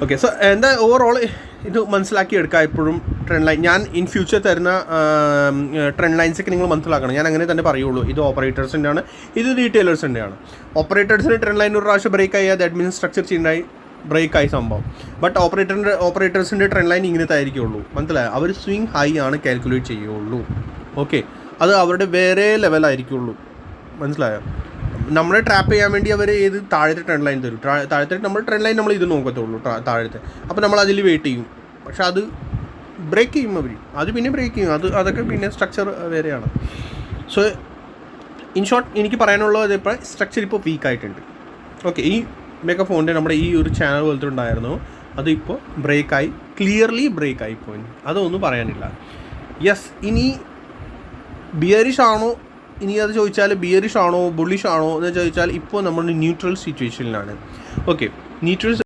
Okay, so എന്താ overall ഇത് മനസ്സിലാക്കിയെടുക്കുക. എപ്പോഴും ട്രെൻഡ് ലൈൻ ഞാൻ ഇൻ ഫ്യൂച്ചർ തരുന്ന ട്രെൻഡ് ലൈൻസൊക്കെ നിങ്ങൾ മനസ്സിലാക്കണം. ഞാൻ അങ്ങനെ തന്നെ പറയുള്ളൂ. ഇത് ഓപ്പറേറ്റേഴ്സിൻ്റെ ആണ്, ഇത് റീറ്റെയിലേഴ്സിൻ്റെ ആണ്. ഓപ്പറേറ്റേഴ്സിന് ട്രെൻഡ് ലൈൻ ഒരു പ്രാവശ്യം ബ്രേക്ക് ആയി, അത് അഡ്മിൻ സ്ട്രക്ചർ ചെയ്യുന്നതായി ബ്രേക്കായി സംഭവം. ബട്ട് ഓപ്പറേറ്റേഴ്സിൻ്റെ ട്രെൻഡ് ലൈൻ ഇങ്ങനത്തെ ആയിരിക്കുള്ളൂ. മനസ്സിലായോ? അവർ സ്വിങ് ഹൈ ആണ് കാൽക്കുലേറ്റ് ചെയ്യുള്ളൂ. ഓക്കെ, അത് അവരുടെ വേറെ ലെവലായിരിക്കുള്ളൂ. മനസ്സിലായോ? നമ്മളെ ട്രാപ്പ് ചെയ്യാൻ വേണ്ടി അവർ ഏത് താഴത്തെ ട്രെൻഡ് ലൈൻ തരും. താഴത്തെ നമ്മൾ ട്രെൻഡ് ലൈൻ നമ്മൾ ഇത് നോക്കത്തുള്ളൂ, താഴത്തെ. അപ്പോൾ നമ്മൾ അതിൽ വെയിറ്റ് ചെയ്യും. പക്ഷെ അത് ബ്രേക്ക് ചെയ്യും അവർ, അത് പിന്നെ ബ്രേക്ക് ചെയ്യും. അതൊക്കെ പിന്നെ സ്ട്രക്ചർ വേറെയാണ്. സോ ഇൻ ഷോർട്ട് എനിക്ക് പറയാനുള്ളത് ഇപ്പോൾ സ്ട്രക്ചർ ഇപ്പോൾ വീക്കായിട്ടുണ്ട്. ഓക്കെ, ഈ മെഗാ ഫോണിൻ്റെ നമ്മുടെ ഈ ഒരു ചാനൽ പോലത്തെ ഉണ്ടായിരുന്നു, അതിപ്പോൾ ബ്രേക്കായി, ക്ലിയർലി ബ്രേക്കായി പോയി. അതൊന്നും പറയാനില്ല. യെസ്, ഇനി ബിയറിഷ് ആണോ, ഇനി അത് ചോദിച്ചാൽ ബിയറിഷ് ആണോ ബുള്ളിഷ് ആണോ എന്ന് ചോദിച്ചാൽ ഇപ്പോൾ നമ്മൾ ന്യൂട്രൽ സിറ്റുവേഷനിലാണ്. Okay, neutral